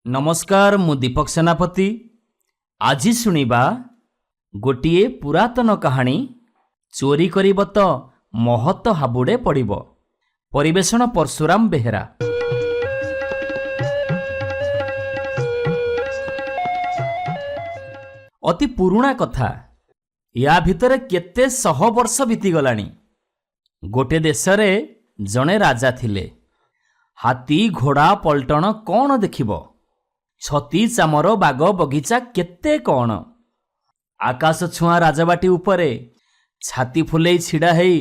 नमस्कार मु दीपक सेनापति। आज शुणिबा गोटिए पुरातन कहानी चोरी करिब तो महत हाबुड़े पड़िब। परिवेषण परशुराम बेहेरा। अति पुराणा कथा। या भितरे केते शह वर्ष बीतीगलानी। गोटे देशरे जणे राजा थिले। हाथी घोड़ा पलटन कौन देखिबो। छती चामर बाग बगीचा केते कौन। आकाश छुआ राजबाटी उपरे छाती फुले छिड़ा हेई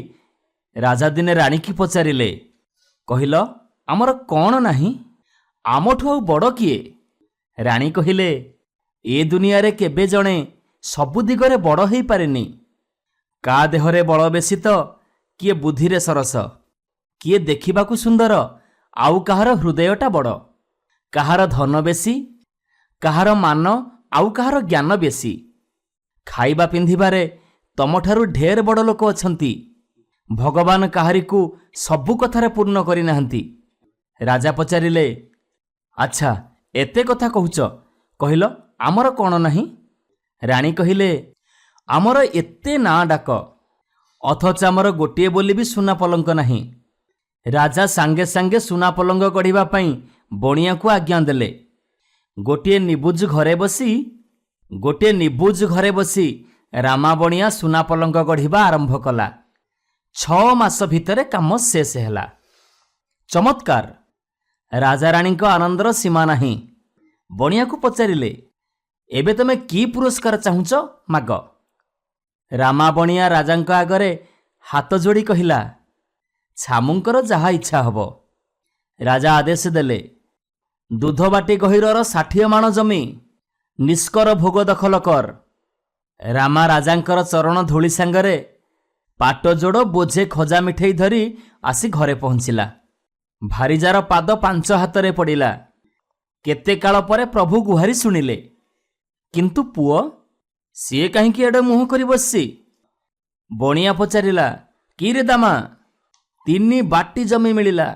राजा दिने राणी की पचारिले, कहिल आमर कौन नहीं, आमठु आउ बड़ किए। राणी कहिले ए दुनिया रे केबे जणे सबु दिगरे बड़ हेई पारेनी। का देहरे बल बेसी तो किए बुद्धिरे सरस, किए देखिबाकू सुंदर आउ काहार हृदयटा बड़। काहार धन बेसी, काहार मान आउ काहार ज्ञान बेसी। खाइबा पिंधिबारे तमठारु ढेर बड़ लोक अछंती। भगवान काहारी को सबु कथारे पूर्ण करि नाहंती। राजा पचारिले, अच्छा एते कथा कहूच, कहिल आमर कौन नहीं। राणी कहिले, आमर एते ना डाक, अथच आमर गोटिए बोली भी सुना पलंक नहीं। राजा सांगे सांगे सुना पलंग गढ़िबा पई बणिया को आज्ञा देले। गोटिए निबुज घरे बसी रामा बणिया सुना पलंग गढ़िबा आरंभ कला। 6 मास भितरे काम शेष हैला। चमत्कार। राजा राणी को आनंदर सीमा नहीं। बणिया को पचारिले, एबे तमे की पुरस्कार चाहुच माग। रामा बणिया राजांक आगरे हाथ जोड़ी कहिला, छामुंकर जहा इच्छा हबो। राजा आदेश देले, दूधबाटी गहिरर 60 माण जमी निष्कर भोग दखल कर। रामा राजांकर चरण धूଳି सांगरे पाट जोड़ बोझे खजा मिठेई धरी आसी घरे पहुंचिला। भारीजार पाद 5 हाथरे पड़िला। केते काल परे प्रभु गुहारी शुणिले, किंतु पुओ सीए कहीं एडे मुह करी बसी। बणिया पचारिला, कि रे दामा, 3 बाटी जमी मिलिला,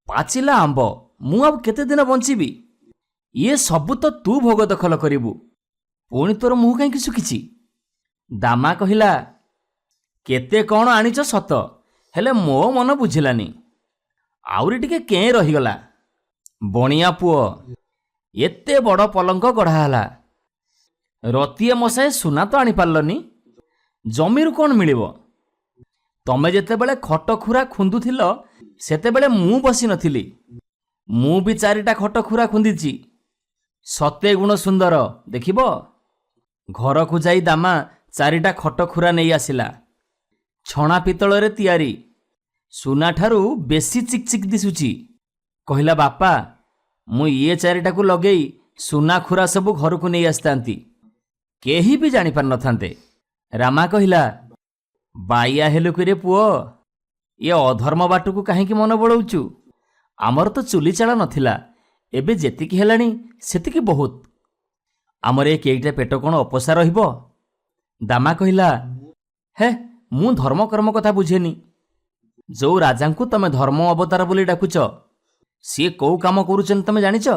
पाचिला आंब, मु अब केते दिन बंचीबी। ये सबु तो तू भोग दखल करिबू, पुणी तोर मुह कहीं सुखिछि। दामा कहिला, केते कौन आनिच सत, हेले मो मन बुझिलानी, आउरी टिके कें रहीगला। बणिया पुओ, एते बड़ पलंक गढ़ा हला, रतिए मसाए सुना तो आनी पारलनी, जमीरु कौन मिलिबो। तमे जेतेबेले खट खुरा खुंदुथिल सेतेबेले मु बसी नथिली। मु भी 4टा खट खुरा खुंदिची। सते गुण सुंदर देखिबो। घर को जाई दामा 4टा खट खुरा नहीं आसिला। छणा पितल रे तियारी, सुना ठारू बेसी चिकचिक दिसुची। कहिला, बापा मु ये 4टा को लगेई सुना खुरा सबु घर को नहीं आसतांती, केही भी जानी पार नथांते। रामा कहिला, बाइया हेलु कि रे पुओ, ये अधर्म बाटू को काहेकि मन बड़ौचु। आमर तो चुली चाला नथिला, एबे जेतिकी हेलानी सेतिकी बहुत। आमर ए केईटा पेट कोन अपसा रहिबो। दामा कहिला, हे मु धर्म कर्म कथा बुझेनी। जो राजा को तमे धर्म अवतार बोली डाकुच, सी कौ काम करूचन तमे जानिच।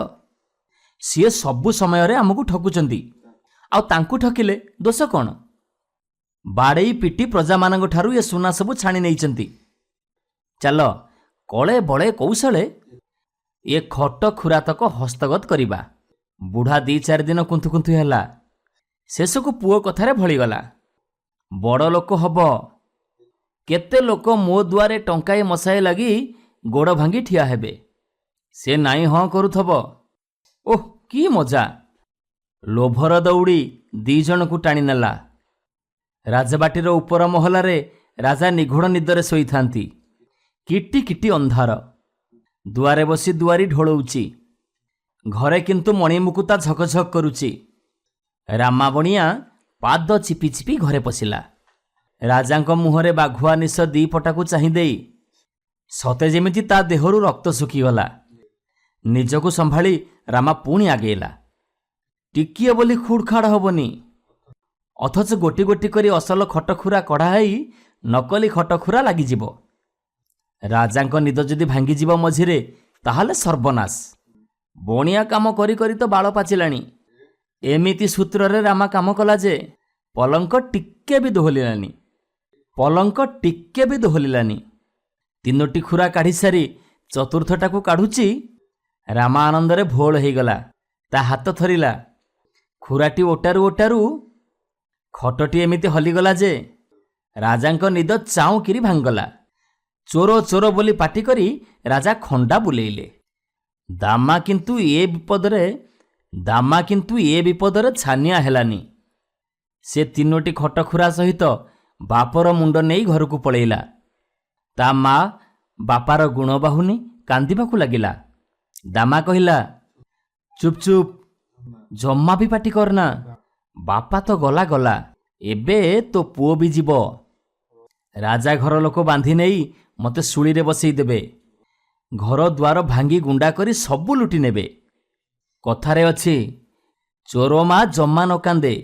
सी सबु समय रे हमकु ठकुचंती, आ तांकु ठकिले दोष कोन। बाड़ेई पिटी प्रजा मानक ठारू ये सुना सबु छाणी नैचंती। चल कले बड़े कौशले ये खट खुरातक हस्तगत करिबा। बुढ़ा 2-4 दिन कुंथु कुंथु हैला। शेषकु पुओ कथारे भळीगला। बड़ लोक हब, केते लोक मो दुआरे टंकाए मसाए लगी गोड़ भांगी ठिया हेबे। से नाई हाँ करुथब। ओह की मजा। लोभर दौड़ी 2 जन को टाणी नेला। राजबाटीर उपर महलारे राजा निघोड़ निदरे शोई थांती। किटी किटी अंधार। दुआरे बसी दुआरी ढोलौची। घरे किंतु मणिमुकुता झकझक करुची। रामा बणिया पाद चिपी चिपी घरे पशिला। राजांक मुहरे बाघुआ निश 2 पटाकू चाही देई सते जेमिति ता देहरु रक्त सुखीगला। निजको संभाली रामा पुणी आगेला। टिकिए बोली खुड़खाड़ हबनी, अथच गोटी गोटी करी असल खटखुरा कढ़ाई नकली खटखुरा लागिजिबो। राजांक निद जदि भांगी जीव मझिरे ताहाले सर्वनाश। ବଣିଆ କାମ କରି କରି ତ ବାଳ ପାଚିଲାଣି। ଏମିତି ସୂତ୍ରରେ ରାମା କାମ କଲା ଯେ ପଲଙ୍କ ଟିକେ ବି ଦୋହଲିଲାନି। ତିନୋଟି ଖୁରା କାଢ଼ି ସାରି ଚତୁର୍ଥଟାକୁ କାଢ଼ୁଛି। ରାମା ଆନନ୍ଦରେ ଭୋଳ ହେଇଗଲା। ତା ହାତ ଥରିଲା। ଖୁରାଟି ଓଟାରୁ ଓଟାରୁ ଖଟଟି ଏମିତି ହଲିଗଲା ଯେ ରାଜାଙ୍କ ନିଦ ଚାଉଁକିରି ଭାଙ୍ଗଲା। ଚୋର ଚୋର ବୋଲି ପାଟି କରି ରାଜା ଖଣ୍ଡା ବୁଲେଇଲେ। ଦାମା କିନ୍ତୁ ଏ ବିପଦରେ ଛାନିଆ ହେଲାନି। ସେ ତିନୋଟି ଖଟ ଖୁରା ସହିତ ବାପର ମୁଣ୍ଡ ନେଇ ଘରକୁ ପଳେଇଲା। ତା ମା ବାପାର ଗୁଣ ବାହୁନି କାନ୍ଦିବାକୁ ଲାଗିଲା। ଦାମା କହିଲା, ଚୁପ୍ ଚୁପ୍, ଜମା ବି ପାଟି କରନା। ବାପା ତ ଗଲା, ଏବେ ତୋ ପୁଅ ବି ଯିବ। ରାଜା ଘର ଲୋକ ବାନ୍ଧି ନେଇ ମୋତେ ଶୂଳିରେ ବସେଇ ଦେବେ। ଘର ଦ୍ୱାର ଭାଙ୍ଗି ଗୁଣ୍ଡା କରି ସବୁ ଲୁଟି ନେବେ। କଥାରେ ଅଛି, ଚୋର ମା ଜମା ନ କାନ୍ଦେ,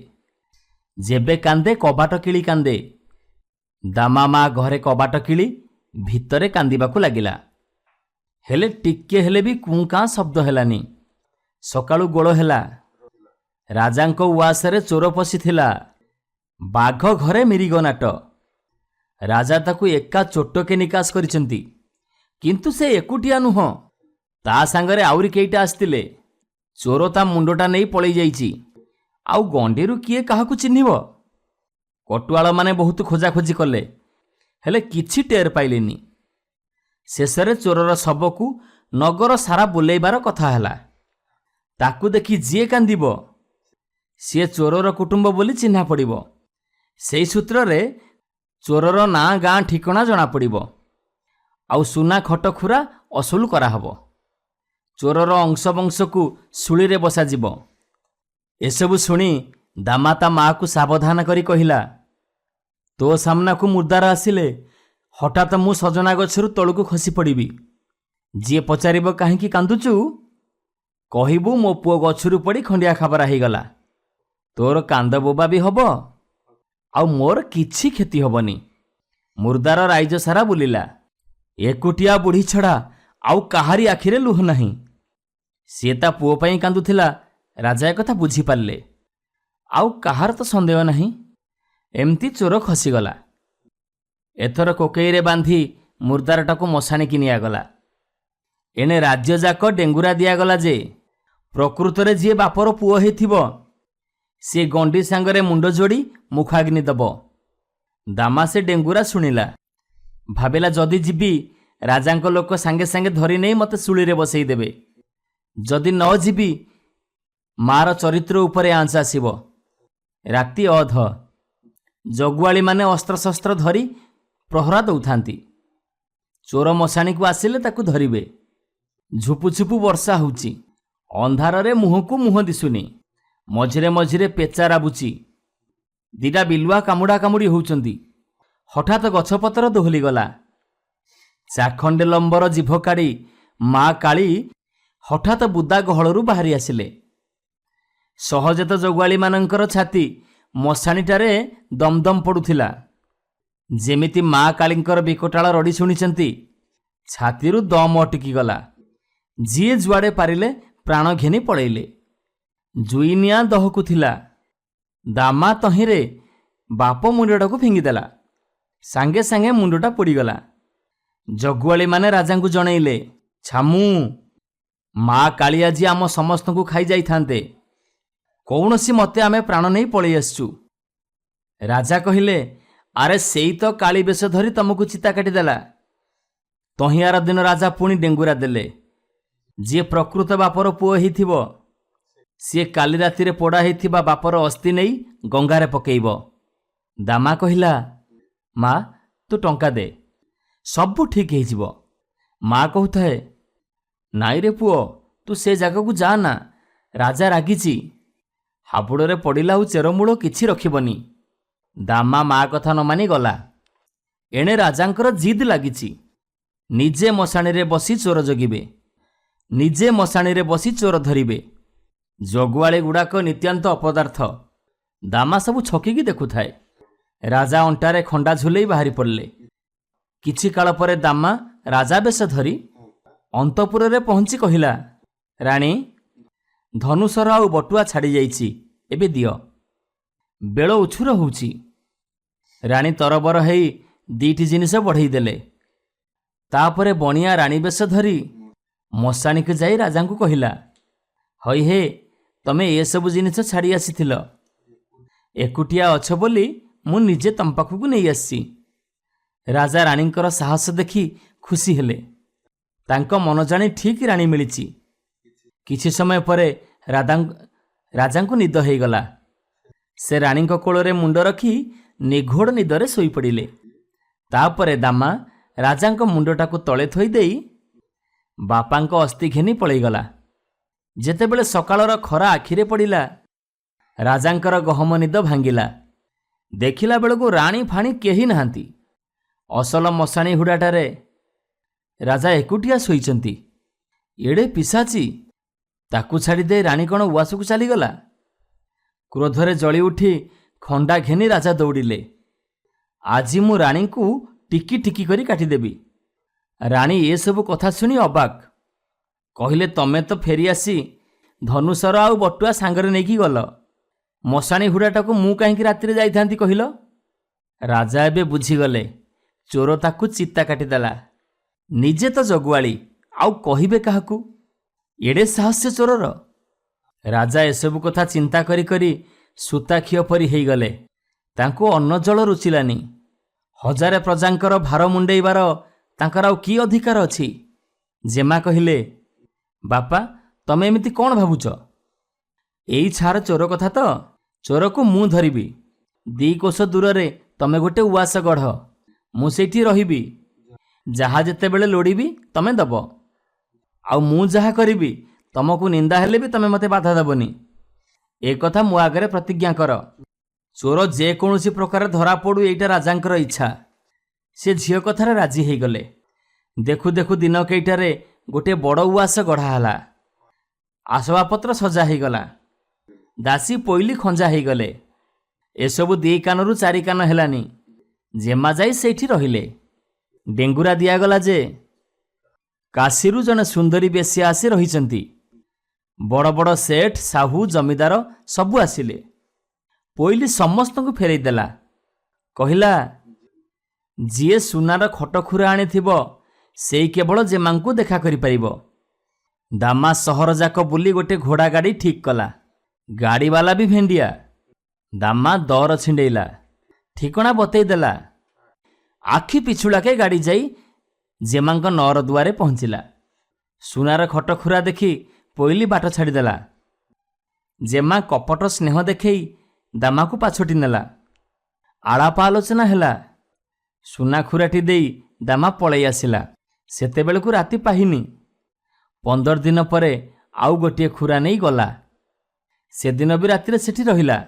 ଯେବେ କାନ୍ଦେ କବାଟ କିଳି କାନ୍ଦେ। ଦାମା ମା ଘରେ କବାଟ କିଳି ଭିତରେ କାନ୍ଦିବାକୁ ଲାଗିଲା। ହେଲେ ଟିକେ ହେଲେ ବି କୁଁ କାଁ ଶବ୍ଦ ହେଲାନି। ସକାଳୁ ଗୋଳ ହେଲା। ରାଜାଙ୍କ ଉଆସରେ ଚୋର ପଶିଥିଲା। ବାଘ ଘରେ ମିରିଗ ନାଟ। ରାଜା ତାକୁ ଏକା ଚୋଟକେ ନିକାଶ କରିଛନ୍ତି। କିନ୍ତୁ ସେ ଏକୁଟିଆ ନୁହଁ, ତା ସାଙ୍ଗରେ ଆହୁରି କେଇଟା ଆସିଥିଲେ। ଚୋର ତା ମୁଣ୍ଡଟା ନେଇ ପଳେଇ ଯାଇଛି। ଆଉ ଗଣ୍ଡିରୁ କିଏ କାହାକୁ ଚିହ୍ନିବ? କଟୁଆଳମାନେ ବହୁତ ଖୋଜାଖୋଜି କଲେ, ହେଲେ କିଛି ଟେର ପାଇଲେନି। ଶେଷରେ ଚୋରର ଶବକୁ ନଗର ସାରା ବୁଲେଇବାର କଥା ହେଲା। ତାକୁ ଦେଖି ଯିଏ କାନ୍ଦିବ ସିଏ ଚୋରର କୁଟୁମ୍ବ ବୋଲି ଚିହ୍ନା ପଡ଼ିବ। ସେଇ ସୂତ୍ରରେ ଚୋରର ନାଁ ଗାଁ ଠିକଣା ଜଣାପଡ଼ିବ। ଆଉ ସୁନା ଖଟଖୁରା ଅସୁଲ କରାହବ। ଚୋରର ଅଂଶବଂଶକୁ ଶୂଳିରେ ବସାଯିବ। ଏସବୁ ଶୁଣି ଦାମା ତା ମାଆକୁ ସାବଧାନ କରି କହିଲା, ତୋ ସାମ୍ନାକୁ ମୁର୍ଦାର ଆସିଲେ ହଠାତ୍ ମୁଁ ସଜନା ଗଛରୁ ତଳକୁ ଖସି ପଡ଼ିବି। ଯିଏ ପଚାରିବ କାହିଁକି କାନ୍ଦୁଛୁ, କହିବୁ ମୋ ପୁଅ ଗଛରୁ ପଡ଼ି ଖଣ୍ଡିଆ ଖାବରା ହେଇଗଲା। ତୋର କାନ୍ଦ ବୋବା ବି ହବ, ଆଉ ମୋର କିଛି କ୍ଷତି ହବନି। ମୁର୍ଦାର ରାଇଜ ସାରା ବୁଲିଲା। ଏକୁଟିଆ ବୁଢ଼ୀ ଛଡ଼ା ଆଉ କାହାରି ଆଖିରେ ଲୁହ ନାହିଁ। ସିଏ ତା ପୁଅ ପାଇଁ କାନ୍ଦୁଥିଲା। ରାଜା ଏକଥା ବୁଝିପାରିଲେ। ଆଉ କାହାର ତ ସନ୍ଦେହ ନାହିଁ। ଏମିତି ଚୋର ଖସିଗଲା। ଏଥର କୋକେଇରେ ବାନ୍ଧି ମୁର୍ଦାରଟାକୁ ମଶାଣିକି ନିଆଗଲା। ଏଣେ ରାଜ୍ୟଯାକ ଡେଙ୍ଗୁରା ଦିଆଗଲା ଯେ ପ୍ରକୃତରେ ଯିଏ ବାପର ପୁଅ ହେଇଥିବ ସିଏ ଗଣ୍ଡି ସାଙ୍ଗରେ ମୁଣ୍ଡ ଯୋଡ଼ି ମୁଖାଗ୍ନି ଦବ। ଦାମା ସେ ଡେଙ୍ଗୁରା ଶୁଣିଲା। ଭାବିଲା, ଯଦି ଯିବି ରାଜାଙ୍କ ଲୋକ ସାଙ୍ଗେ ସାଙ୍ଗେ ଧରି ନେଇ ମୋତେ ଶୂଳିରେ ବସେଇ ଦେବେ। ଯଦି ନ ଯିବି ମାର ଚରିତ୍ର ଉପରେ ଆଞ୍ଚ ଆସିବ। ରାତି ଅଧ। ଜଗୁଆଳିମାନେ ଅସ୍ତ୍ରଶସ୍ତ୍ର ଧରି ପ୍ରହରା ଦଉଥାନ୍ତି। ଚୋର ମଶାଣିକୁ ଆସିଲେ ତାକୁ ଧରିବେ। ଝୁପୁଝୁପୁ ବର୍ଷା ହେଉଛି। ଅନ୍ଧାରରେ ମୁହଁକୁ ମୁହଁ ଦିଶୁନି। ମଝିରେ ମଝିରେ ପେଚା ରାବୁଛି। ଦିଟା ବିଲୁଆ କାମୁଡ଼ା କାମୁଡ଼ି ହେଉଛନ୍ତି। ହଠାତ୍ ଗଛପତ୍ର ଦୋହଲିଗଲା। ଚାଖଣ୍ଡେ ଲମ୍ବର ଜିଭ କାଢ଼ି ମା କାଳୀ ହଠାତ୍ ବୁଦା ଗହଳରୁ ବାହାରି ଆସିଲେ। ସହଜେ ତ ଜଗୁଆଳିମାନଙ୍କର ଛାତି ମଶାଣିଟାରେ ଦମଦମ ପଡ଼ୁଥିଲା। ଯେମିତି ମା କାଳୀଙ୍କର ବିକଟାଳ ରଡ଼ି ଶୁଣିଛନ୍ତି, ଛାତିରୁ ଦମ ଅଟକିଗଲା। ଯିଏ ଯୁଆଡ଼େ ପାରିଲେ ପ୍ରାଣ ଘେନି ପଳେଇଲେ। ଜୁଇନିଆଁ ଦହକୁ ଥିଲା। ଦାମା ତହିଁରେ ବାପ ମୁଣ୍ଡଟାକୁ ଫିଙ୍ଗିଦେଲା। ସାଙ୍ଗେ ସାଙ୍ଗେ ମୁଣ୍ଡଟା ପୋଡ଼ିଗଲା। ଜଗୁଆଳିମାନେ ରାଜାଙ୍କୁ ଜଣେଇଲେ, ଛାମୁ, ମା କାଳୀ ଆଜି ଆମ ସମସ୍ତଙ୍କୁ ଖାଇ ଯାଇଥାନ୍ତେ। କୌଣସି ମତେ ଆମେ ପ୍ରାଣ ନେଇ ପଳେଇ ଆସିଛୁ। ରାଜା କହିଲେ, ଆରେ ସେଇ ତ କାଳୀ ବେଶ ଧରି ତମକୁ ଚିତା କାଟିଦେଲା। ତହିଁଆର ଦିନ ରାଜା ପୁଣି ଡେଙ୍ଗୁରା ଦେଲେ। ଯିଏ ପ୍ରକୃତ ବାପର ପୁଅ ହେଇଥିବ ସିଏ କାଲି ରାତିରେ ପୋଡ଼ା ହେଇଥିବା ବାପର ଅସ୍ଥି ନେଇ ଗଙ୍ଗାରେ ପକେଇବ। ଦାମା କହିଲା, ମା ତୁ ଟଙ୍କା ଦେ, ସବୁ ଠିକ୍ ହେଇଯିବ। ମା କହୁଥାଏ, ନାଇଁରେ ପୁଅ, ତୁ ସେ ଜାଗାକୁ ଯା ନା, ରାଜା ରାଗିଛି। ହାବୁଡ଼ରେ ପଡ଼ିଲା ଆଉ ଚେରମୂଳ କିଛି ରଖିବନି। ଦାମା ମା କଥା ନ ମାନି ଗଲା। ଏଣେ ରାଜାଙ୍କର ଜିଦ୍ ଲାଗିଛି। ନିଜେ ମଶାଣିରେ ବସି ଚୋର ଜଗିବେ, ନିଜେ ମଶାଣିରେ ବସି ଚୋର ଧରିବେ। ଜଗୁଆଳି ଗୁଡ଼ାକ ନିତ୍ୟାନ୍ତ ଅପଦାର୍ଥ। ଦାମା ସବୁ ଛକିକି ଦେଖୁଥାଏ। ରାଜା ଅଣ୍ଟାରେ ଖଣ୍ଡା ଝୁଲେଇ ବାହାରି ପଡ଼ିଲେ। କିଛି କାଳ ପରେ ଦାମା ରାଜା ବେଶ ଧରି ଅନ୍ତପୁରରେ ପହଞ୍ଚି କହିଲା, ରାଣୀ, ଧନୁସର ଆଉ ବଟୁଆ ଛାଡ଼ି ଯାଇଛି, ଏବେ ଦିଅ। ବେଳ ଉଛୁର ହେଉଛି। ରାଣୀ ତରବର ହେଇ 2ଟି ଜିନିଷ ବଢ଼େଇ ଦେଲେ। ତାପରେ ବଣିଆ ରାଣୀ ବେଶ ଧରି ମଶାଣିକୁ ଯାଇ ରାଜାଙ୍କୁ କହିଲା, ହଇ ହେ, ତମେ ଏସବୁ ଜିନିଷ ଛାଡ଼ି ଆସିଥିଲ। ଏକୁଟିଆ ଅଛ ବୋଲି ମୁଁ ନିଜେ ତମ ପାଖକୁ ନେଇ ଆସିଛି। ରାଜା ରାଣୀଙ୍କର ସାହସ ଦେଖି ଖୁସି ହେଲେ। ତାଙ୍କ ମନ ଜାଣି ଠିକ୍ ରାଣୀ ମିଳିଛି। କିଛି ସମୟ ପରେ ରାଜାଙ୍କୁ ନିଦ ହେଇଗଲା। ସେ ରାଣୀଙ୍କ କୋଳରେ ମୁଣ୍ଡ ରଖି ନିଘୋଡ଼ ନିଦରେ ଶୋଇପଡ଼ିଲେ। ତାପରେ ଦାମା ରାଜାଙ୍କ ମୁଣ୍ଡଟାକୁ ତଳେ ଥୋଇ ଦେଇ ବାପାଙ୍କ ଅସ୍ଥି ଘେନି ପଳେଇଗଲା। ଯେତେବେଳେ ସକାଳର ଖରା ଆଖିରେ ପଡ଼ିଲା, ରାଜାଙ୍କର ଗହମ ନିଦ ଭାଙ୍ଗିଲା। ଦେଖିଲା ବେଳକୁ ରାଣୀ ଫାଣି କେହି ନାହାନ୍ତି। ଅସଲ ମଶାଣି ହୁଡ଼ାଟାରେ ରାଜା ଏକୁଟିଆ ଶୋଇଛନ୍ତି। ଏଡ଼େ ପିଶାଚି, ତାକୁ ଛାଡ଼ିଦେଇ ରାଣୀ କ'ଣ ଉଆସକୁ ଚାଲିଗଲା? କ୍ରୋଧରେ ଜଳି ଉଠି ଖଣ୍ଡା ଘେନି ରାଜା ଦୌଡ଼ିଲେ। ଆଜି ମୁଁ ରାଣୀଙ୍କୁ ଟିକି ଟିକି କରି କାଟିଦେବି। ରାଣୀ ଏସବୁ କଥା ଶୁଣି ଅବାକ୍। କହିଲେ, ତମେ ତ ଫେରିଆସି ଧନୁସର ଆଉ ବଟୁଆ ସାଙ୍ଗରେ ନେଇକି ଗଲ। ମଶାଣି ହୁଡ଼ାଟାକୁ ମୁଁ କାହିଁକି ରାତିରେ ଯାଇଥାନ୍ତି କହିଲ? ରାଜା ଏବେ ବୁଝିଗଲେ, ଚୋର ତାକୁ ଚିତା କାଟିଦେଲା। ନିଜେ ତ ଜଗୁଆଳି, ଆଉ କହିବେ କାହାକୁ? ଏଡ଼େ ସାହସ ଚୋରର। ରାଜା ଏସବୁ କଥା ଚିନ୍ତା କରି କରି ସୂତାଖିଅ ପରି ହେଇଗଲେ। ତାଙ୍କୁ ଅନ୍ନ ଜଳ ରୁଚିଲାନି। 1000 ପ୍ରଜାଙ୍କର ଭାର ମୁଣ୍ଡେଇବାର ତାଙ୍କର ଆଉ କି ଅଧିକାର ଅଛି? ଜେମା କହିଲେ, ବାପା, ତମେ ଏମିତି କ'ଣ ଭାବୁଛ? ଏଇ ଛାର ଚୋର କଥା ତ। ଚୋରକୁ ମୁଁ ଧରିବି। 2 କୋଶ ଦୂରରେ ତମେ ଗୋଟେ ଉଆସ ଗଢ଼, ମୁଁ ସେଇଠି ରହିବି। ଯାହା ଯେତେବେଳେ ଲୋଡ଼ିବି ତମେ ଦବ। ଆଉ ମୁଁ ଯାହା କରିବି, ତମକୁ ନିନ୍ଦା ହେଲେ ବି ତମେ ମୋତେ ବାଧା ଦେବନି। ଏ କଥା ମୋ ଆଗରେ ପ୍ରତିଜ୍ଞା କର। ଚୋର ଯେକୌଣସି ପ୍ରକାର ଧରା ପଡ଼ୁ, ଏଇଟା ରାଜାଙ୍କର ଇଚ୍ଛା। ସେ ଝିଅ କଥାରେ ରାଜି ହେଇଗଲେ। ଦେଖୁ ଦେଖୁ ଦିନ କେଇଟାରେ ଗୋଟିଏ ବଡ଼ ଉଆସ ଗଢ଼ା ହେଲା। ଆସବାବପତ୍ର ସଜା ହେଇଗଲା। ଦାସୀ ପୋଇଲି ଖଞ୍ଜା ହେଇଗଲେ। ଏସବୁ 2 କାନରୁ 4 କାନ ହେଲାନି। ଜେମା ଯାଇ ସେଇଠି ରହିଲେ। ଡେଙ୍ଗୁରା ଦିଆଗଲା ଯେ କାଶୀରୁ ଜଣେ ସୁନ୍ଦରୀ ବେଶ୍ୟା ଆସି ରହିଛନ୍ତି। ବଡ଼ ବଡ଼ ସେଠ, ସାହୁ, ଜମିଦାର ସବୁ ଆସିଲେ। ପୋଇଲି ସମସ୍ତଙ୍କୁ ଫେରେଇ ଦେଲା। କହିଲା, ଯିଏ ସୁନାର ଖଟଖୁରା ଆଣିଥିବ ସେଇ କେବଳ ଜେମାଙ୍କୁ ଦେଖା କରିପାରିବ। ଦାମା ସହର ଯାକ ବୁଲି ଗୋଟେ ଘୋଡ଼ା ଗାଡ଼ି ଠିକ୍ କଲା। ଗାଡ଼ିବାଲା ବି ଭେଣ୍ଡିଆ। ଦାମା ଦର ଛିଣ୍ଡେଇଲା, ଠିକଣା ବତେଇ ଦେଲା। ଆଖି ପିଛୁଳାକେ ଗାଡ଼ି ଯାଇ ଜେମାଙ୍କ ନଅର ଦୁଆରେ ପହଞ୍ଚିଲା। ସୁନାର ଖଟଖୁରା ଦେଖି ପୋଇଲି ବାଟ ଛାଡ଼ିଦେଲା। ଜେମା କପଟ ସ୍ନେହ ଦେଖେଇ ଦାମାକୁ ପାଛୋଟି ନେଲା। ଆଳାପ ଆଲୋଚନା ହେଲା। ସୁନା ଖୁରାଟି ଦେଇ ଦାମା ପଳେଇ ଆସିଲା। ସେତେବେଳକୁ ରାତି ପାହିନି। 15 ଦିନ ପରେ ଆଉ ଗୋଟିଏ ଖୁରା ନେଇ ଗଲା। ସେଦିନ ବି ରାତିରେ ସେଠି ରହିଲା।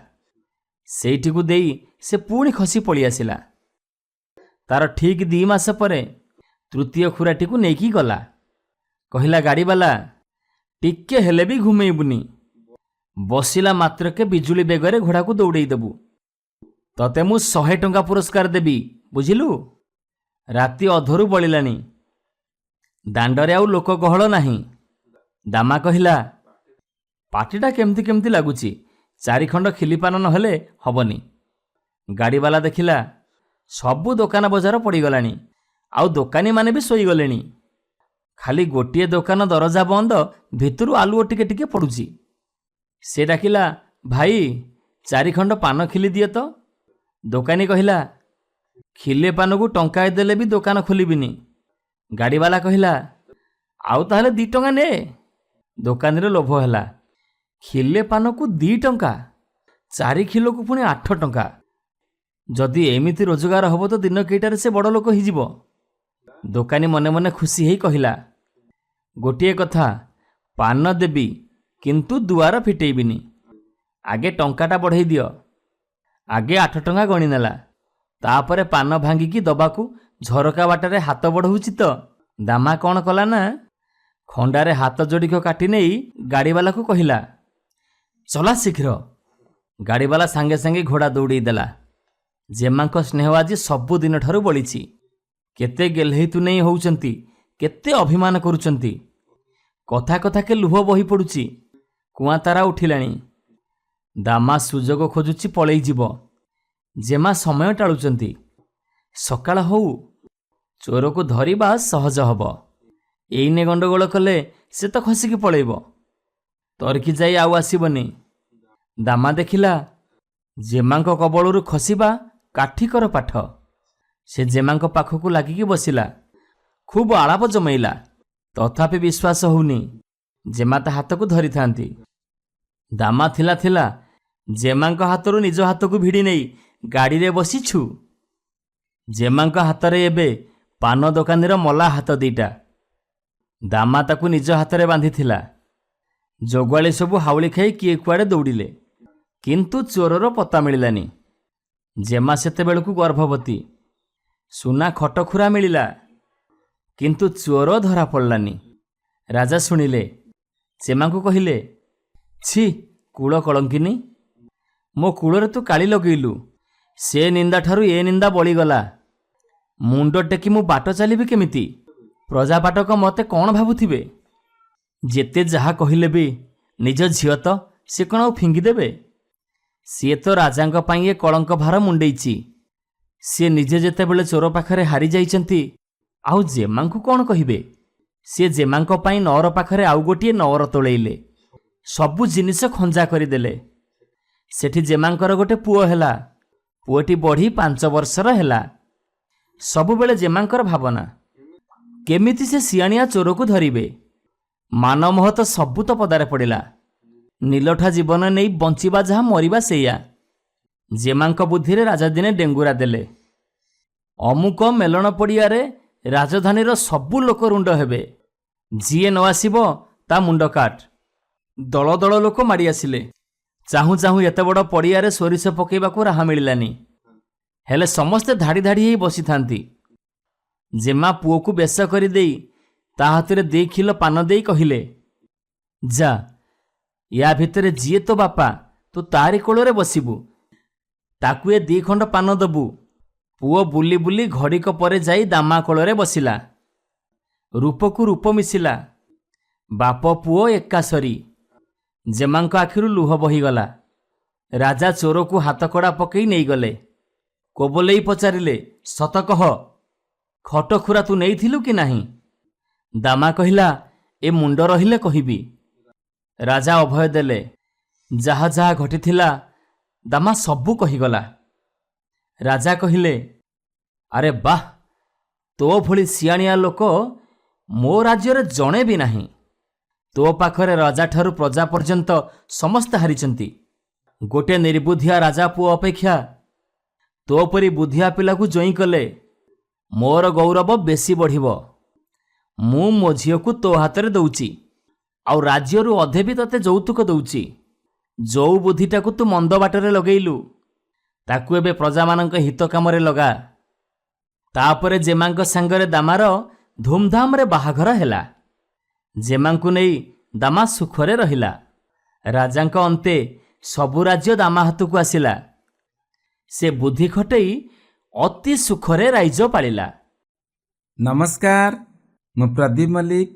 ସେଇଠିକୁ ଦେଇ ସେ ପୁଣି ଖସି ପଳେଇ ଆସିଲା। ତାର ଠିକ୍ 2 ମାସ ପରେ ତୃତୀୟ ଖୁରାଟିକୁ ନେଇକି ଗଲା। କହିଲା, ଗାଡ଼ିବାଲା, ଟିକେ ହେଲେ ବି ଘୁମେଇବୁନି। ବସିଲା ମାତ୍ରକେ ବିଜୁଳି ବେଗରେ ଘୋଡ଼ାକୁ ଦୌଡ଼େଇ ଦେବୁ। ତତେ ମୁଁ 100 ଟଙ୍କା ପୁରସ୍କାର ଦେବି, ବୁଝିଲୁ? ରାତି ଅଧରୁ ବଳିଲାଣି। ଦାଣ୍ଡରେ ଆଉ ଲୋକ ଗହଳ ନାହିଁ। ଦାମା କହିଲା, ପାଟିଟା କେମିତି କେମିତି ଲାଗୁଛି। 4 ଖଣ୍ଡ ଖିଲିପାନ ନହେଲେ ହବନି। ଗାଡ଼ିବାଲା ଦେଖିଲା, ସବୁ ଦୋକାନ ବଜାର ପଡ଼ିଗଲାଣି। ଆଉ ଦୋକାନୀମାନେ ବି ଶୋଇଗଲେଣି। ଖାଲି ଗୋଟିଏ ଦୋକାନ ଦରଜା ବନ୍ଦ, ଭିତରୁ ଆଲୁଅ ଟିକେ ଟିକେ ପଡ଼ୁଛି। ସେ ଡାକିଲା, ଭାଇ, 4 ଖଣ୍ଡ ପାନ ଖିଲି ଦିଏ ତ। ଦୋକାନୀ କହିଲା, ଖିଲେ ପାନକୁ ଟଙ୍କାଏ ଦେଲେ ବି ଦୋକାନ ଖୋଲିବିନି। ଗାଡ଼ିବାଲା କହିଲା, ଆଉ ତାହେଲେ 2 ଟଙ୍କା ନେ। ଦୋକାନୀର ଲୋଭ ହେଲା। ଖିଲେ ପାନକୁ 2 ଟଙ୍କା, 4 କିଲୋକୁ ପୁଣି 8 ଟଙ୍କା। ଯଦି ଏମିତି ରୋଜଗାର ହବ ତ ଦିନ କେଇଟାରେ ସେ ବଡ଼ ଲୋକ ହେଇଯିବ। ଦୋକାନୀ ମନେ ମନେ ଖୁସି ହେଇ କହିଲା, ଗୋଟିଏ କଥା, ପାନ ଦେବି କିନ୍ତୁ ଦୁଆର ଫିଟେଇବିନି। ଆଗେ ଟଙ୍କାଟା ବଢ଼େଇ ଦିଅ। ଆଗେ 8 ଟଙ୍କା ଗଣି ନେଲା। ତାପରେ ପାନ ଭାଙ୍ଗିକି ଦବାକୁ ଝରକା ବାଟରେ ହାତ ବଢ଼ଉଛି ତ। ଦାମା କ'ଣ କଲା ନା, ଖଣ୍ଡାରେ ହାତ ଯୋଡ଼ିକ କାଟି ନେଇ ଗାଡ଼ିବାଲାକୁ କହିଲା, ଚଲା ଶୀଘ୍ର। ଗାଡ଼ିବାଲା ସାଙ୍ଗେ ସାଙ୍ଗେ ଘୋଡ଼ା ଦୌଡ଼େଇ ଦେଲା। ଜେମାଙ୍କ ସ୍ନେହ ଆଜି ସବୁଦିନଠାରୁ ବଳିଛି। କେତେ ଗେହ୍ଲେଇ ତୁନେଇ ହେଉଛନ୍ତି, କେତେ ଅଭିମାନ କରୁଛନ୍ତି। କଥା କଥାକେ ଲୁହ ବହି ପଡ଼ୁଛି। କୁଆଁ ତାରା ଉଠିଲାଣି। ଦାମା ସୁଯୋଗ ଖୋଜୁଛି ପଳେଇ ଯିବ। ଜେମା ସମୟ ଟାଳୁଛନ୍ତି। ସକାଳ ହଉ, ଚୋରକୁ ଧରିବା ସହଜ ହବ। ଏଇନେ ଗଣ୍ଡଗୋଳ କଲେ ସେ ତ ଖସିକି ପଳେଇବ। ତର୍କି ଯାଇ ଆଉ ଆସିବନି। ଦାମା ଦେଖିଲା ଜେମାଙ୍କ କବଳରୁ ଖସିବା କାଠିକର ପାଠ। ସେ ଜେମାଙ୍କ ପାଖକୁ ଲାଗିକି ବସିଲା। ଖୁବ୍ ଆଳାପ ଜମେଇଲା। ତଥାପି ବିଶ୍ୱାସ ହଉନି ଜେମା ତା ହାତକୁ ଧରିଥାନ୍ତି। ଦାମା ଥିଲା ଥିଲା ଜେମାଙ୍କ ହାତରୁ ନିଜ ହାତକୁ ଭିଡ଼ି ନେଇ ଗାଡ଼ିରେ ବସିଛୁ। ଜେମାଙ୍କ ହାତରେ ଏବେ ପାନ ଦୋକାନୀର ମଲା ହାତ ଦିଟା। ଦାମା ତାକୁ ନିଜ ହାତରେ ବାନ୍ଧିଥିଲା। ଜଗୁଆଳି ସବୁ ହାଉଳି ଖାଇ କିଏ କୁଆଡ଼େ ଦୌଡ଼ିଲେ, କିନ୍ତୁ ଚୋରର ପତା ମିଳିଲାନି। ଜେମା ସେତେବେଳକୁ ଗର୍ଭବତୀ। ସୁନା ଖଟଖୁରା ମିଳିଲା, କିନ୍ତୁ ଚୋର ଧରା ପଡ଼ିଲାନି। ରାଜା ଶୁଣିଲେ। ଜେମାଙ୍କୁ କହିଲେ, ଛି କୂଳ କଳଙ୍କିନୀ, ମୋ କୂଳରେ ତୁ କାଳି ଲଗେଇଲୁ। ସେ ନିନ୍ଦାଠାରୁ ଏ ନିନ୍ଦା ବଳିଗଲା। ମୁଣ୍ଡ ଟେକି ମୁଁ ବାଟ ଚାଲିବି କେମିତି? ପ୍ରଜାପାଟକ ମୋତେ କ'ଣ ଭାବୁଥିବେ? ଯେତେ ଯାହା କହିଲେ ବି ନିଜ ଝିଅ ତ, ସେ କ'ଣ ଆଉ ଫିଙ୍ଗିଦେବେ? ସିଏ ତ ରାଜାଙ୍କ ପାଇଁ ଏ କଳଙ୍କ ଭାର ମୁଣ୍ଡେଇଛି। ସିଏ ନିଜେ ଯେତେବେଳେ ଚୋର ପାଖରେ ହାରି ଯାଇଛନ୍ତି, ଆଉ ଜେମାଙ୍କୁ କ'ଣ କହିବେ? ସିଏ ଜେମାଙ୍କ ପାଇଁ ନଅର ପାଖରେ ଆଉ ଗୋଟିଏ ନଅର ତୋଳେଇଲେ। ସବୁ ଜିନିଷ ଖଞ୍ଜା କରିଦେଲେ। ସେଠି ଜେମାଙ୍କର ଗୋଟେ ପୁଅ ହେଲା। ପୁଅଟି ବଢ଼ି 5 ବର୍ଷର ହେଲା। ସବୁବେଳେ ଜେମାଙ୍କର ଭାବନା, କେମିତି ସେ ସିଆଣିଆ ଚୋରକୁ ଧରିବେ। ମାନମୋହ ତ ସବୁ ତ ପଦାରେ ପଡ଼ିଲା। ନିଲଠା ଜୀବନ ନେଇ ବଞ୍ଚିବା ଯାହା, ମରିବା ସେଇଆ। ଜେମାଙ୍କ ବୁଦ୍ଧିରେ ରାଜା ଦିନେ ଡେଙ୍ଗୁରା ଦେଲେ। ଅମୁକ ମେଲଣ ପଡ଼ିଆରେ ରାଜଧାନୀର ସବୁ ଲୋକ ରୁଣ୍ଡ ହେବେ। ଯିଏ ନ ଆସିବ ତା ମୁଣ୍ଡ କାଟ। ଦଳ ଦଳ ଲୋକ ମାଡ଼ି ଆସିଲେ। ଚାହୁଁ ଚାହୁଁ ଏତେ ବଡ଼ ପଡ଼ିଆରେ ସୋରିଷ ପକାଇବାକୁ ରାହା ମିଳିଲାନି। ହେଲେ ସମସ୍ତେ ଧାଡ଼ି ଧାଡ଼ି ହେଇ ବସିଥାନ୍ତି। ଜେମା ପୁଅକୁ ବେଶ କରିଦେଇ ତା ହାତରେ 2 କିଲୋ ପାନ ଦେଇ କହିଲେ, ଯା, ୟା ଭିତରେ ଯିଏ ତୋ ବାପା, ତୁ ତାରି କୋଳରେ ବସିବୁ। ତାକୁ ଏ 2 ଖଣ୍ଡ ପାନ ଦବୁ। ପୁଅ ବୁଲି ବୁଲି ଘଡ଼ିକ ପରେ ଯାଇ ଦାମା କୋଳରେ ବସିଲା। ରୂପକୁ ରୂପ ମିଶିଲା। ବାପ ପୁଅ ଏକାସରି। ଜେମାଙ୍କ ଆଖିରୁ ଲୁହ ବହିଗଲା। ରାଜା ଚୋରକୁ ହାତକଡ଼ା ପକେଇ ନେଇଗଲେ। କୋବଲେଇ ପଚାରିଲେ, ସତ କହ, ଖଟଖୁରା ତୁ ନେଇଥିଲୁ କି ନାହିଁ? ଦାମା କହିଲା, ଏ ମୁଣ୍ଡ ରହିଲେ କହିବି। ରାଜା ଅଭୟ ଦେଲେ। ଯାହା ଯାହା ଘଟିଥିଲା ଦାମା ସବୁ କହିଗଲା। ରାଜା କହିଲେ, ଆରେ ବାଃ, ତୋ ଭଳି ସିଆଣିଆ ଲୋକ ମୋ ରାଜ୍ୟରେ ଜଣେ ବି ନାହିଁ। ତୋ ପାଖରେ ରାଜାଠାରୁ ପ୍ରଜା ପର୍ଯ୍ୟନ୍ତ ସମସ୍ତେ ହାରିଛନ୍ତି। ଗୋଟିଏ ନିର୍ବୁଦ୍ଧିଆ ରାଜା ପୁଅ ଅପେକ୍ଷା ତୋ ପରି ବୁଦ୍ଧିଆ ପିଲାକୁ ଜଇଁ କଲେ ମୋର ଗୌରବ ବେଶୀ ବଢ଼ିବ। ମୁଁ ମୋ ଝିଅକୁ ତୋ ହାତରେ ଦଉଛି, ଆଉ ରାଜ୍ୟରୁ ଅଧେ ବି ତତେ ଯୌତୁକ ଦଉଛି। ଯୋଉ ବୁଦ୍ଧିଟାକୁ ତୁ ମନ୍ଦ ବାଟରେ ଲଗେଇଲୁ, ତାକୁ ଏବେ ପ୍ରଜାମାନଙ୍କ ହିତ କାମରେ ଲଗା। ତାପରେ ଜେମାଙ୍କ ସାଙ୍ଗରେ ଦାମାର ଧୁମଧାମରେ ବାହାଘର ହେଲା। ଜେମାଙ୍କୁ ନେଇ ଦାମା ସୁଖରେ ରହିଲା। ରାଜାଙ୍କ ଅନ୍ତେ ସବୁ ରାଜ୍ୟ ଦାମା ହାତକୁ ଆସିଲା। ସେ ବୁଦ୍ଧି ଖଟେଇ ଅତି ସୁଖରେ ରାଇଜ ପାଳିଲା। ନମସ୍କାର, ମୁଁ ପ୍ରଦୀପ ମଲ୍ଲିକ।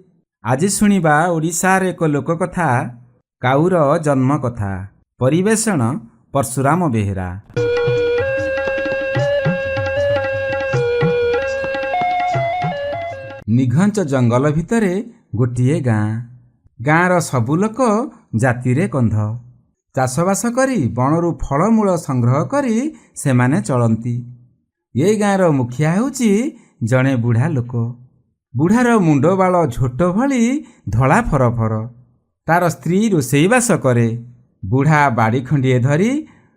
ଆଜି ଶୁଣିବା ଓଡ଼ିଶାର ଏକ ଲୋକକଥା, କାଉର ଜନ୍ମ କଥା। ପରିବେଷଣ ପରଶୁରାମ ବେହେରା। ନିଘଞ୍ଚ ଜଙ୍ଗଲ ଭିତରେ ଗୋଟିଏ ଗାଁ। ଗାଁର ସବୁ ଲୋକ ଜାତିରେ କନ୍ଧ। ଚାଷବାସ କରି ବଣରୁ ଫଳମୂଳ ସଂଗ୍ରହ କରି ସେମାନେ ଚଳନ୍ତି। ଏ ଗାଁର ମୁଖିଆ ହେଉଛି ଜଣେ ବୁଢ଼ା ଲୋକ। ବୁଢ଼ାର ମୁଣ୍ଡବାଳ ଝୋଟ ଭଳି ଧଳା ଫରଫର। ତାର ସ୍ତ୍ରୀ ରୋଷେଇବାସ କରେ। ବୁଢ଼ା ବାଡ଼ି ଖଣ୍ଡିଏ ଧରି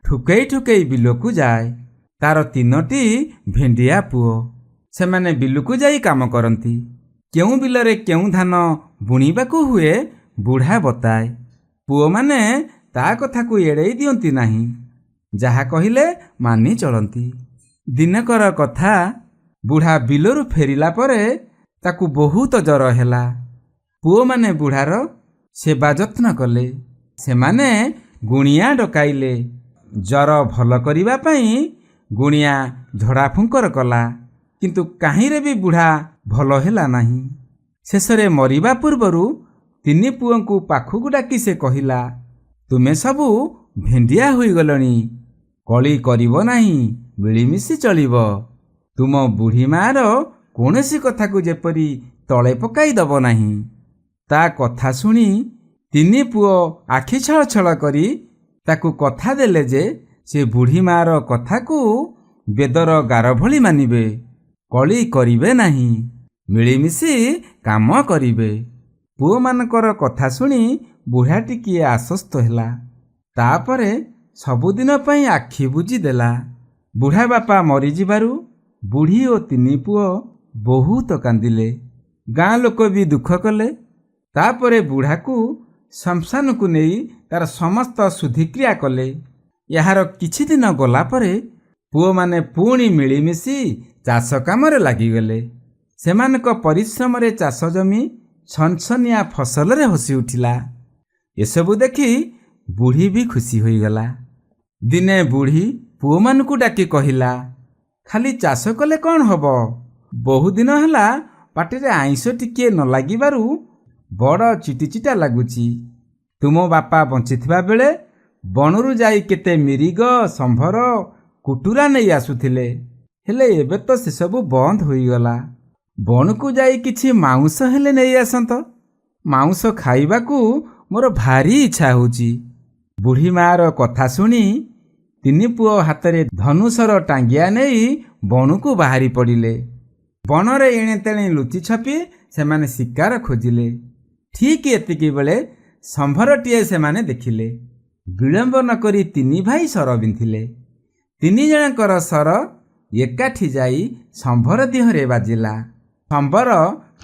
ଠୁକେଇ ଠୁକେଇ ବିଲକୁ ଯାଏ। ତାର 3ଟି ଭେଣ୍ଡିଆ ପୁଅ। ସେମାନେ ବିଲକୁ ଯାଇ କାମ କରନ୍ତି। କେଉଁ ବିଲରେ କେଉଁ ଧାନ ବୁଣିବାକୁ ହୁଏ ବୁଢ଼ା ବତାଏ। ପୁଅମାନେ ତା କଥାକୁ ଏଡ଼େଇ ଦିଅନ୍ତି ନାହିଁ। ଯାହା କହିଲେ ମାନି ଚଳନ୍ତି। ଦିନକର କଥା, ବୁଢ଼ା ବିଲରୁ ଫେରିଲା ପରେ ତାକୁ ବହୁତ ଜ୍ୱର ହେଲା। ପୁଅମାନେ ବୁଢ଼ାର ସେବା ଯତ୍ନ କଲେ। ସେମାନେ ଗୁଣିଆ ଡକାଇଲେ। ଜ୍ୱର ଭଲ କରିବା ପାଇଁ ଗୁଣିଆ ଝଡ଼ା ଫୁଙ୍କର କଲା, କିନ୍ତୁ କାହିଁରେ ବି ବୁଢ଼ା ଭଲ ହେଲା ନାହିଁ। ଶେଷରେ ମରିବା ପୂର୍ବରୁ ତିନି ପୁଅଙ୍କୁ ପାଖକୁ ଡାକି ସେ କହିଲା, ତୁମେ ସବୁ ଭେଣ୍ଡିଆ ହୋଇଗଲଣି। କଳି କରିବ ନାହିଁ, ମିଳିମିଶି ଚଳିବ। ତୁମ ବୁଢ଼ୀ ମା'ର କୌଣସି କଥାକୁ ଯେପରି ତଳେ ପକାଇ ଦବ ନାହିଁ। ତା କଥା ଶୁଣି ତିନି ପୁଅ ଆଖି ଛଳ ଛଳ କରି ତାକୁ କଥା ଦେଲେ ଯେ ସେ ବୁଢ଼ୀ ମା'ର କଥାକୁ ବେଦର ଗାର ଭଳି ମାନିବେ। କଳି କରିବେ ନାହିଁ, ମିଳିମିଶି କାମ କରିବେ। ପୁଅମାନଙ୍କର କଥା ଶୁଣି ବୁଢ଼ା ଟିକିଏ ଆଶ୍ୱସ୍ତ ହେଲା। ତାପରେ ସବୁଦିନ ପାଇଁ ଆଖି ବୁଜିଦେଲା। ବୁଢ଼ା ବାପା ମରିଯିବାରୁ ବୁଢ଼ୀ ଓ ତିନି ପୁଅ ବହୁତ କାନ୍ଦିଲେ। ଗାଁ ଲୋକ ବି ଦୁଃଖ କଲେ। ତାପରେ ବୁଢ଼ାକୁ ଶ୍ମଶାନକୁ ନେଇ ତାର ସମସ୍ତ ଶୁଦ୍ଧିକ୍ରିୟା କଲେ। ଏହାର କିଛି ଦିନ ଗଲା ପରେ ପୁଅମାନେ ପୁଣି ମିଳିମିଶି ଚାଷ କାମରେ ଲାଗିଗଲେ। ସେମାନଙ୍କ ପରିଶ୍ରମରେ ଚାଷ ଜମି ଛନଛନିଆ ଫସଲରେ ହସି ଉଠିଲା। ଏସବୁ ଦେଖି ବୁଢ଼ୀ ବି ଖୁସି ହୋଇଗଲା। ଦିନେ ବୁଢ଼ୀ ପୁଅମାନଙ୍କୁ ଡାକି କହିଲା, ଖାଲି ଚାଷ କଲେ କ'ଣ ହବ? ବହୁଦିନ ହେଲା ପାଟିରେ ଆଇଁଷ ଟିକିଏ ନ ଲାଗିବାରୁ ବଡ଼ ଚିଟିଚିଟା ଲାଗୁଛି। ତୁମ ବାପା ବଞ୍ଚିଥିବା ବେଳେ ବଣରୁ ଯାଇ କେତେ ମିରିଗ, ସମ୍ଭର, କୁଟୁରା ନେଇ ଆସୁଥିଲେ। ହେଲେ ଏବେ ତ ସେସବୁ ବନ୍ଦ ହୋଇଗଲା। ବଣକୁ ଯାଇ କିଛି ମାଉଁସ ହେଲେ ନେଇ ଆସନ୍ତ। ମାଉଁସ ଖାଇବାକୁ ମୋର ଭାରି ଇଚ୍ଛା ହେଉଛି। ବୁଢ଼ୀ ମା'ର କଥା ଶୁଣି ତିନି ପୁଅ ହାତରେ ଧନୁଶର ଟାଙ୍ଗିଆ ନେଇ ବଣକୁ ବାହାରି ପଡ଼ିଲେ। ବଣରେ ଏଣେ ତେଣେ ଲୁଚି ଛପି ସେମାନେ ଶିକାର ଖୋଜିଲେ। ଠିକ୍ ଏତିକି ବେଳେ ସମ୍ଭରଟିଏ ସେମାନେ ଦେଖିଲେ। ବିଳମ୍ବ ନ କରି ତିନି ଭାଇ ସର ବିନ୍ଧିଲେ। ତିନି ଜଣଙ୍କର ସର ଏକାଠି ଯାଇ ସମ୍ଭର ଦେହରେ ବାଜିଲା। ସମ୍ଭର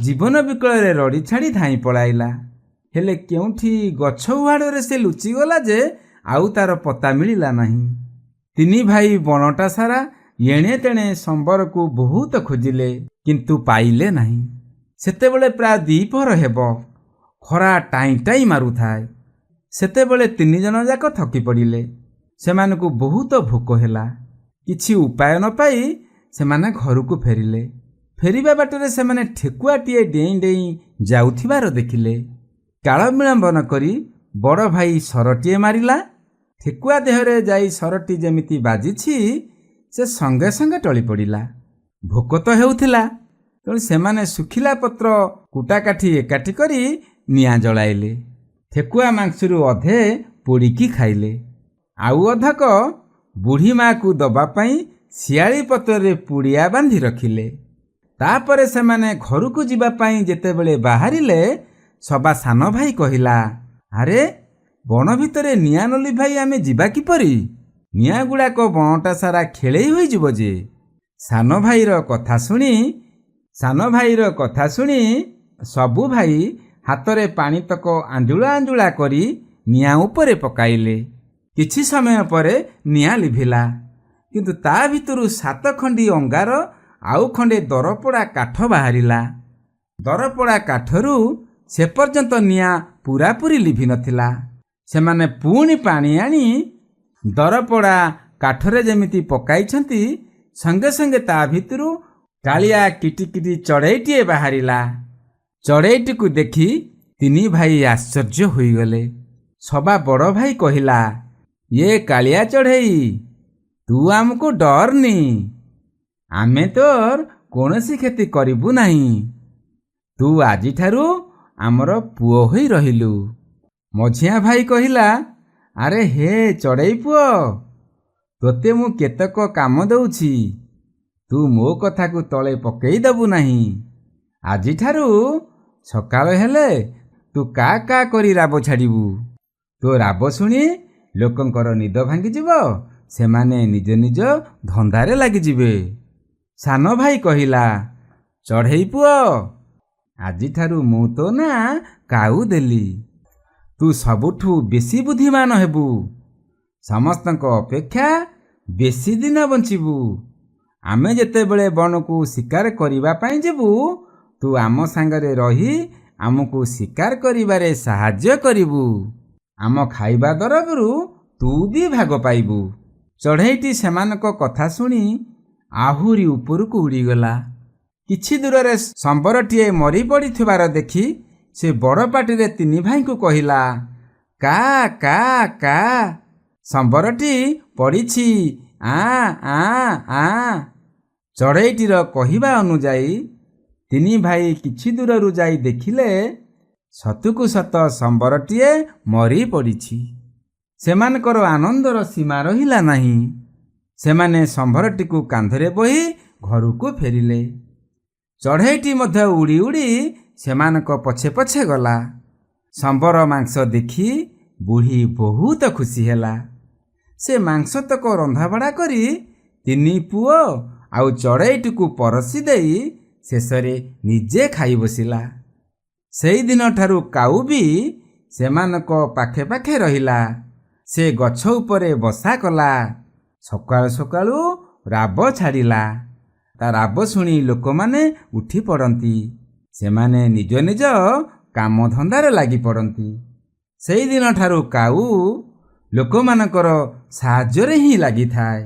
ଜୀବନ ବିକଳରେ ରଡ଼ି ଛାଡ଼ି ଧାଇଁ ପଳାଇଲା। ହେଲେ କେଉଁଠି ଗଛ ଉହାଡ଼ରେ ସେ ଲୁଚିଗଲା ଯେ ଆଉ ତାର ପତା ମିଳିଲା ନାହିଁ। ତିନି ଭାଇ ବଣଟା ସାରା ଏଣେ ତେଣେ ସମ୍ବରକୁ ବହୁତ ଖୋଜିଲେ, କିନ୍ତୁ ପାଇଲେ ନାହିଁ। ସେତେବେଳେ ପ୍ରାୟ ଦ୍ୱିପହର ହେବ। ଖରା ଟାଇଁ ଟାଇଁ ମାରୁଥାଏ। ସେତେବେଳେ ତିନି ଜଣ ଯାକ ଥକି ପଡ଼ିଲେ। ସେମାନଙ୍କୁ ବହୁତ ଭୋକ ହେଲା। କିଛି ଉପାୟ ନ ପାଇ ସେମାନେ ଘରକୁ ଫେରିଲେ। ଫେରିବା ବାଟରେ ସେମାନେ ଠେକୁଆଟିଏ ଡେଇଁ ଡେଇଁ ଯାଉଥିବାର ଦେଖିଲେ। କାଳ ବିଳମ୍ବ ନ କରି ବଡ଼ ଭାଇ ସରଟିଏ ମାରିଲା। ଠେକୁଆ ଦେହରେ ଯାଇ ସରଟି ଯେମିତି ବାଜିଛି ସେ ସଙ୍ଗେ ସଙ୍ଗେ ଟଳି ପଡ଼ିଲା। ଭୋକ ତ ହେଉଥିଲା, ତେଣୁ ସେମାନେ ଶୁଖିଲା ପତ୍ର କୁଟାକାଠି ଏକାଠି କରି ନିଆଁ ଜଳାଇଲେ। ଠେକୁଆ ମାଂସରୁ ଅଧେ ପୋଡ଼ିକି ଖାଇଲେ। ଆଉ ଅଧକ ବୁଢ଼ୀ ମା'କୁ ଦବା ପାଇଁ ଶିଆଳି ପତ୍ରରେ ପୁଡ଼ିଆ ବାନ୍ଧି ରଖିଲେ। ତାପରେ ସେମାନେ ଘରକୁ ଯିବା ପାଇଁ ଯେତେବେଳେ ବାହାରିଲେ, ସବା ସାନ ଭାଇ କହିଲା, ଆରେ ବଣ ଭିତରେ ନିଆଁ ନ ଲିଭାଇ ଆମେ ଯିବା କିପରି? ନିଆଁ ଗୁଡ଼ାକ ବଣଟା ସାରା ଖେଳେଇ ହୋଇଯିବ ଯେ। ସାନ ଭାଇର କଥା ଶୁଣି ସବୁ ଭାଇ ହାତରେ ପାଣିତକ ଆଞ୍ଜୁଳା ଆଞ୍ଜୁଳା କରି ନିଆଁ ଉପରେ ପକାଇଲେ। କିଛି ସମୟ ପରେ ନିଆଁ ଲିଭିଲା। କିନ୍ତୁ ତା ଭିତରୁ 7 ଖଣ୍ଡି ଅଙ୍ଗାର ଆଉ ଖଣ୍ଡେ ଦରପୋଡ଼ା କାଠ ବାହାରିଲା। ଦରପୋଡ଼ା କାଠରୁ ସେ ପର୍ଯ୍ୟନ୍ତ ନିଆଁ ପୂରାପୂରି ଲିଭି ନଥିଲା। ସେମାନେ ପୁଣି ପାଣି ଆଣି ଦରପୋଡ଼ା କାଠରେ ଯେମିତି ପକାଇଛନ୍ତି, ସଙ୍ଗେ ସଙ୍ଗେ ତା ଭିତରୁ କାଳିଆ କିଟିକିଟି ଚଢ଼େଇଟିଏ ବାହାରିଲା। ଚଢ଼େଇଟିକୁ ଦେଖି ତିନି ଭାଇ ଆଶ୍ଚର୍ଯ୍ୟ ହୋଇଗଲେ। ସବା ବଡ଼ ଭାଇ କହିଲା, ଏ କାଳିଆ ଚଢ଼େଇ, ତୁ ଆମକୁ ଡରନି। ଆମେ ତୋର କୌଣସି କ୍ଷତି କରିବୁ ନାହିଁ। ତୁ ଆଜିଠାରୁ ଆମର ପୁଅ ହୋଇ ରହିଲୁ। ମଝିଆ ଭାଇ କହିଲା, ଆରେ ହେ ଚଢ଼େଇ ପୁଅ, ତୋତେ ମୁଁ କେତେକ କାମ ଦେଉଛି। ତୁ ମୋ କଥାକୁ ତଳେ ପକେଇ ଦେବୁ ନାହିଁ। ଆଜିଠାରୁ ସକାଳ ହେଲେ ତୁ କା କା କରି ରାବ ଛାଡ଼ିବୁ। ତୋ ରାବ ଶୁଣି ଲୋକଙ୍କର ନିଦ ଭାଙ୍ଗିଯିବ। ସେମାନେ ନିଜ ନିଜ ଧନ୍ଦାରେ ଲାଗିଯିବେ। ସାନ ଭାଇ କହିଲା, ଚଢ଼େଇ ପୁଅ, ଆଜିଠାରୁ ମୁଁ ତୋ ନାଁ କାଉ ଦେଲି। ତୁ ସବୁଠୁ ବେଶୀ ବୁଦ୍ଧିମାନ ହେବୁ। ସମସ୍ତଙ୍କ ଅପେକ୍ଷା ବେଶୀ ଦିନ ବଞ୍ଚିବୁ। ଆମେ ଯେତେବେଳେ ବଣକୁ ଶିକାର କରିବା ପାଇଁ ଯିବୁ, ତୁ ଆମ ସାଙ୍ଗରେ ରହି ଆମକୁ ଶିକାର କରିବାରେ ସାହାଯ୍ୟ କରିବୁ। ଆମ ଖାଇବା ଦରବରୁ ତୁ ବି ଭାଗ ପାଇବୁ। ଚଢ଼େଇଟି ସେମାନଙ୍କ କଥା ଶୁଣି ଆହୁରି ଉପରକୁ ଉଡ଼ିଗଲା। କିଛି ଦୂରରେ ସମ୍ବରଟିଏ ମରି ପଡ଼ିଥିବାର ଦେଖି ସେ ବଡ଼ ପାଟିରେ ତିନି ଭାଇଙ୍କୁ କହିଲା, କା କା କା। ସମ୍ବରଟି ପଡ଼ିଛି, ଆ। ଚଢ଼େଇଟିର କହିବା ଅନୁଯାୟୀ ତିନି ଭାଇ କିଛି ଦୂରରୁ ଯାଇ ଦେଖିଲେ ସତକୁ ସତ ସମ୍ବରଟିଏ ମରି ପଡ଼ିଛି। ସେମାନଙ୍କର ଆନନ୍ଦର ସୀମା ରହିଲା ନାହିଁ। ସେମାନେ ସମ୍ବରଟିକୁ କାନ୍ଧରେ ବୋହି ଘରକୁ ଫେରିଲେ। ଚଢ଼େଇଟି ମଧ୍ୟ ଉଡ଼ି ଉଡ଼ି ସେମାନଙ୍କ ପଛେ ପଛେ ଗଲା। ସମ୍ବର ମାଂସ ଦେଖି ବୁଢ଼ୀ ବହୁତ ଖୁସି ହେଲା। ସେ ମାଂସତକ ରନ୍ଧାବଢ଼ା କରି ତିନି ପୁଅ ଆଉ ଚଢ଼େଇଟିକୁ ପରସି ଦେଇ ଶେଷରେ ନିଜେ ଖାଇ ବସିଲା। ସେଇଦିନଠାରୁ କାଉ ବି ସେମାନଙ୍କ ପାଖେ ପାଖେ ରହିଲା। ସେ ଗଛ ଉପରେ ବସା କଲା। ସକାଳୁ ସକାଳୁ ରାବ ଛାଡ଼ିଲା। ତା ରାବ ଶୁଣି ଲୋକମାନେ ଉଠି ପଡ଼ନ୍ତି। ସେମାନେ ନିଜ ନିଜ କାମଧନ୍ଦାରେ ଲାଗି ପଡ଼ନ୍ତି। ସେଇଦିନଠାରୁ କାଉ ଲୋକମାନଙ୍କର ସାହାଯ୍ୟରେ ହିଁ ଲାଗିଥାଏ।